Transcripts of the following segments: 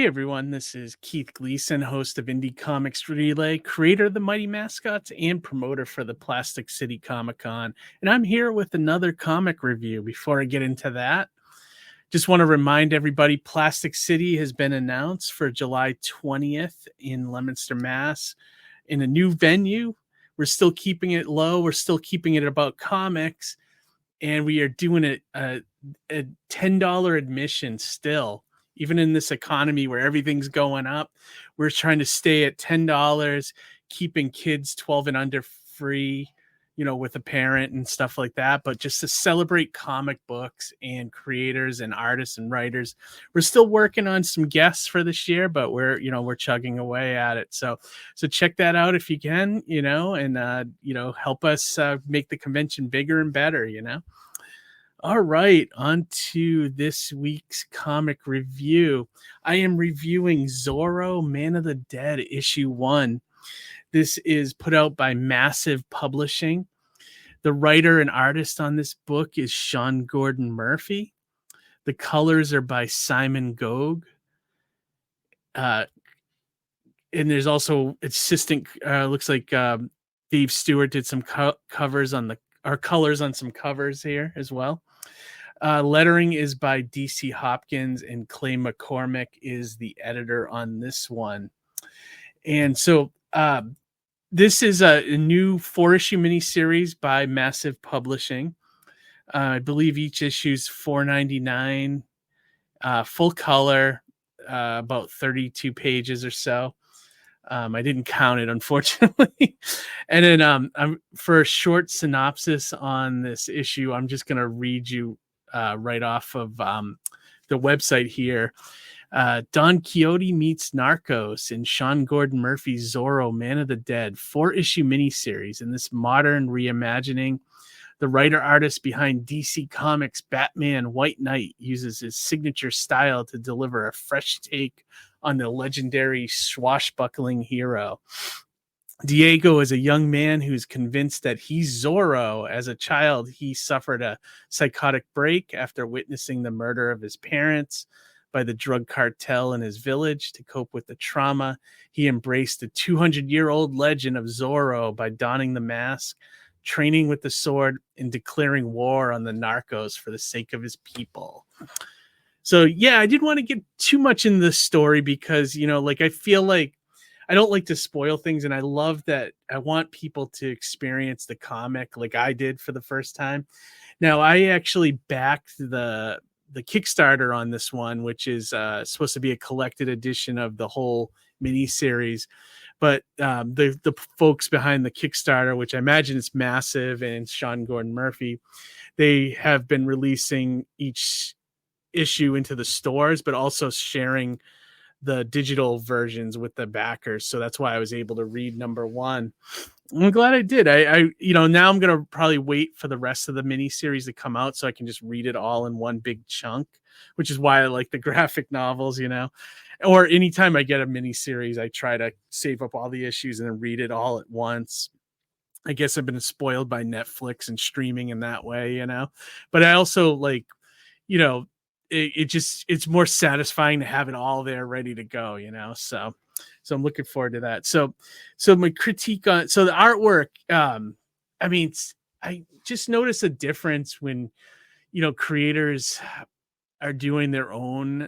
Hey everyone, this is Keith Gleason, host of Indie Comics Relay, creator of the Mighty Mascots, and promoter for the Plastic City Comic Con. And I'm here with another comic review. Before I get into that, just want to remind everybody Plastic City has been announced for July 20th in Leominster, Mass. In a new venue. We're still keeping it low. We're still keeping it about comics. And we are doing it a $10 admission still. Even in this economy where everything's going up, we're trying to stay at $10, keeping kids 12 and under free, with a parent and stuff like that. But just to celebrate comic books and creators and artists and writers, we're still working on some guests for this year, but we're chugging away at it. So check that out if you can, and help us make the convention bigger and better, All right, on to this week's comic review. I am reviewing Zorro Man of the Dead, issue 1. This is put out by Massive Publishing. The writer and artist on this book is Sean Gordon Murphy. The colors are by Simon Gogg. And there's also assistant, looks like Dave Stewart did some colors on some covers here as well. Lettering is by DC Hopkins, and Clay McCormick is the editor on this one. And so this is a new 4-issue miniseries by Massive Publishing. I believe each issue is $4.99, full color, about 32 pages or so. I didn't count it, unfortunately. And then for a short synopsis on this issue, I'm just going to read you right off of the website here. Don Quixote meets Narcos in Sean Gordon Murphy's Zorro Man of the Dead 4-issue miniseries. In this modern reimagining, the writer-artist behind DC Comics' Batman White Knight uses his signature style to deliver a fresh take on the legendary swashbuckling hero. Diego is a young man who's convinced that he's Zorro. As a child, he suffered a psychotic break after witnessing the murder of his parents by the drug cartel in his village. To cope with the trauma, he embraced the 200-year-old legend of Zorro by donning the mask, training with the sword, and declaring war on the narcos for the sake of his people. So, yeah, I didn't want to get too much in this story because, I feel like I don't like to spoil things, and I love that I want people to experience the comic like I did for the first time. Now, I actually backed the Kickstarter on this one, which is supposed to be a collected edition of the whole miniseries. But the folks behind the Kickstarter, which I imagine is Massive and Sean Gordon Murphy, they have been releasing each issue into the stores, but also sharing the digital versions with the backers. So that's why I was able to read number 1. I'm glad I did. I now I'm going to probably wait for the rest of the miniseries to come out so I can just read it all in one big chunk, which is why I like the graphic novels, or anytime I get a miniseries, I try to save up all the issues and then read it all at once. I guess I've been spoiled by Netflix and streaming in that way, but I also it's more satisfying to have it all there ready to go, so I'm looking forward to that. So my critique on, the artwork, I just noticed a difference when, creators are doing their own,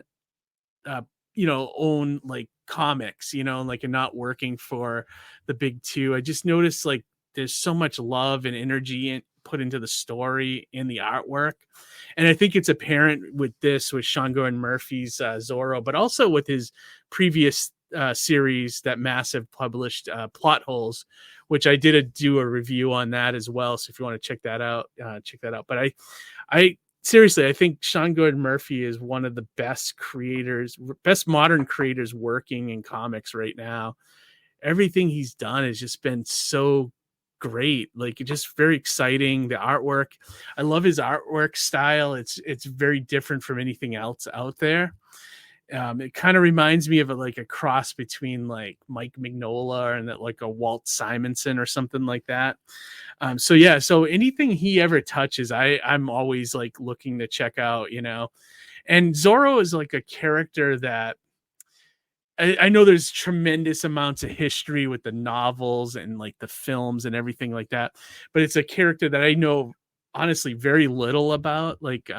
own like comics, and not working for the big two. I just noticed there's so much love and energy put into the story and the artwork. And I think it's apparent with Sean Gordon Murphy's Zorro, but also with his previous series that Massive published, Plot Holes, which I did do a review on that as well. So if you want to check that out, check that out. But I seriously, I think Sean Gordon Murphy is one of the best modern creators working in comics right now. Everything he's done has just been so great, just very exciting. The artwork, I love his artwork style. It's very different from anything else out there. It kind of reminds me of a cross between Mike Mignola and a Walt Simonson or something like that. So anything he ever touches, I'm always looking to check out, and Zorro is a character that I know there's tremendous amounts of history with the novels and like the films and everything like that, but it's a character that I know honestly very little about. Like,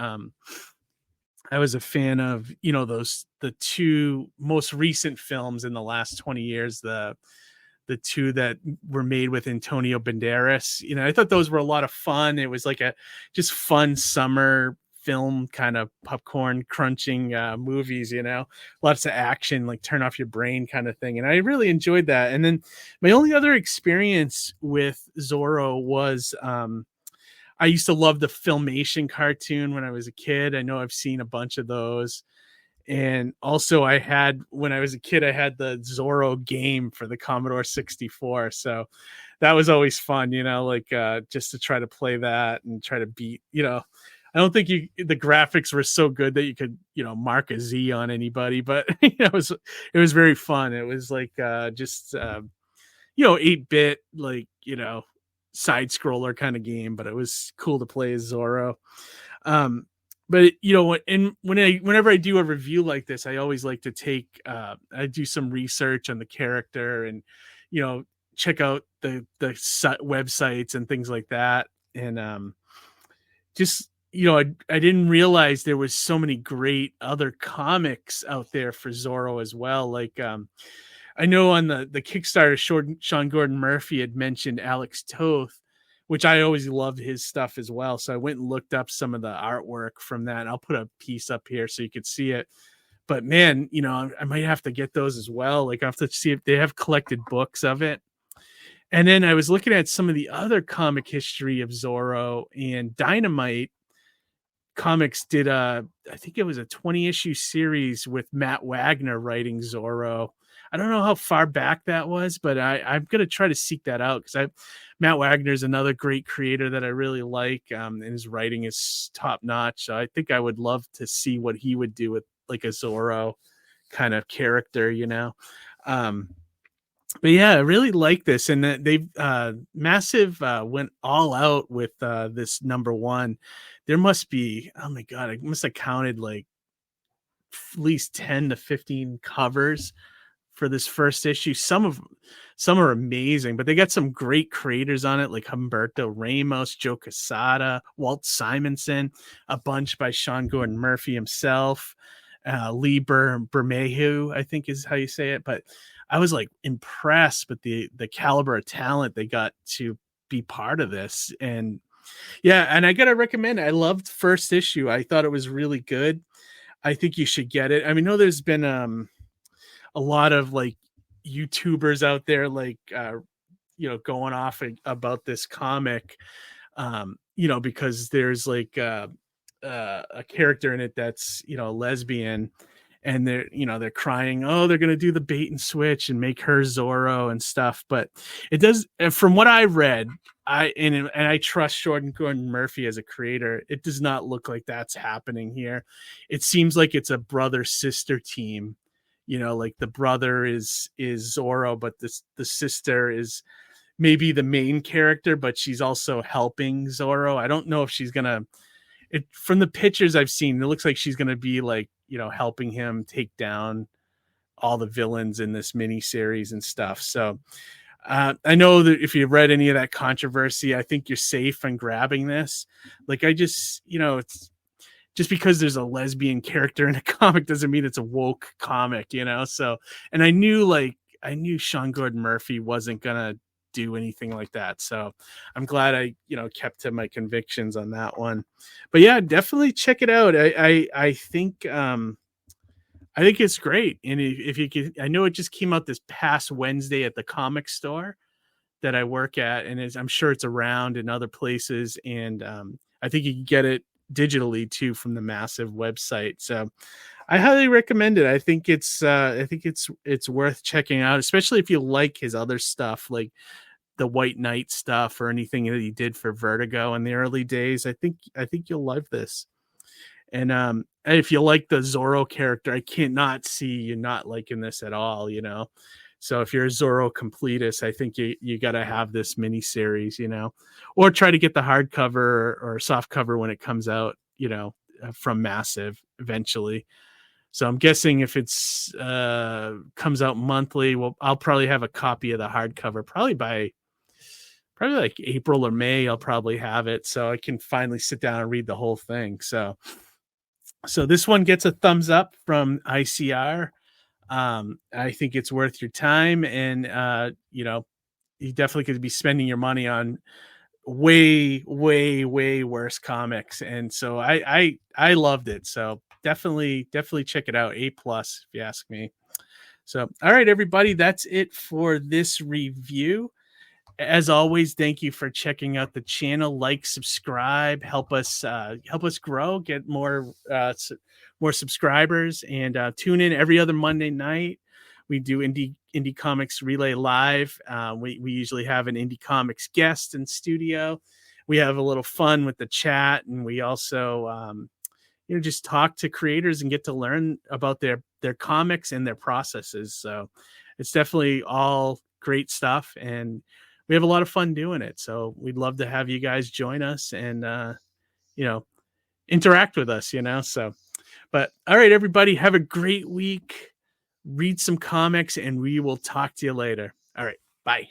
I was a fan of, the two most recent films in the last 20 years, the two that were made with Antonio Banderas. I thought those were a lot of fun. It was like a just fun summer film, kind of popcorn crunching movies, lots of action, like turn off your brain kind of thing. And I really enjoyed that. And then my only other experience with Zorro was I used to love the Filmation cartoon when I was a kid. I know I've seen a bunch of those. And also when I was a kid, I had the Zorro game for the Commodore 64. So that was always fun, like just to try to play that and try to beat, I don't think the graphics were so good that you could, mark a Z on anybody, but it was very fun. It was like just 8-bit, like, side scroller kind of game, but it was cool to play as Zorro. But whenever I do a review like this, I always like to I do some research on the character and, check out the websites and things like that. And just, I didn't realize there was so many great other comics out there for Zorro as well. Like, I know on the Kickstarter, Sean Gordon Murphy had mentioned Alex Toth, which I always loved his stuff as well. So I went and looked up some of the artwork from that. And I'll put a piece up here so you could see it. But man, I might have to get those as well. Like I have to see if they have collected books of it. And then I was looking at some of the other comic history of Zorro, and Dynamite Comics did I think it was a 20-issue series with Matt Wagner writing Zorro. I don't know how far back that was, but I'm going to try to seek that out because Matt Wagner is another great creator that I really like, and his writing is top notch. So I think I would love to see what he would do with like a Zorro kind of character, But yeah, I really like this, and they've Massive went all out with this #1. There must be, oh my god, I must have counted like at least 10 to 15 covers for this first issue. Some are amazing, but they got some great creators on it, like Humberto Ramos, Joe Quesada, Walt Simonson, a bunch by Sean Gordon Murphy himself, Lee Bermejo, I think is how you say it. But I was like impressed with the caliber of talent they got to be part of this. And yeah, and I gotta recommend it. I loved first issue. I thought it was really good. I think you should get it. I mean, I know there's been a lot of like YouTubers out there, like going off about this comic, because there's like a character in it that's lesbian, and they're crying, oh, they're gonna do the bait and switch and make her Zorro and stuff. But it does, from what I read, and I trust Sean Gordon Murphy as a creator, it does not look like that's happening here. It seems like it's a brother sister team. Like the brother is Zorro, but the sister is maybe the main character, but she's also helping Zorro. I don't know if she's gonna. From the pictures I've seen, it looks like she's gonna be like helping him take down all the villains in this mini series and stuff. So I know that if you've read any of that controversy, I think you're safe on grabbing this. Like I just it's. Just because there's a lesbian character in a comic doesn't mean it's a woke comic, So, and I knew Sean Gordon Murphy wasn't gonna do anything like that. So I'm glad I, kept to my convictions on that one. But yeah, definitely check it out. I think it's great. And if you could, I know it just came out this past Wednesday at the comic store that I work at, and I'm sure it's around in other places. And I think you can get it digitally too from the Massive website. So I highly recommend it. I think it's worth checking out, especially if you like his other stuff, like the White Knight stuff or anything that he did for Vertigo in the early days. I think you'll love this. And if you like the Zorro character, I cannot see you not liking this at all, So if you're a Zorro completist, I think you got to have this miniseries, or try to get the hardcover or soft cover when it comes out, from Massive eventually. So I'm guessing if it's comes out monthly, well, I'll probably have a copy of the hardcover probably like April or May. I'll probably have it so I can finally sit down and read the whole thing. So this one gets a thumbs up from ICR. I think it's worth your time, and you definitely could be spending your money on way worse comics, and so I loved it. So definitely check it out. A plus, if you ask me. So all right, everybody, that's it for this review. As always, thank you for checking out the channel. Like, subscribe, help us grow, get more subscribers, and tune in every other Monday night. We do Indie Comics Relay Live. We usually have an Indie Comics guest in studio. We have a little fun with the chat, and we also just talk to creators and get to learn about their comics and their processes. So it's definitely all great stuff, and we have a lot of fun doing it. So we'd love to have you guys join us and interact with us. So, but all right, everybody, have a great week. Read some comics, and we will talk to you later. All right, bye.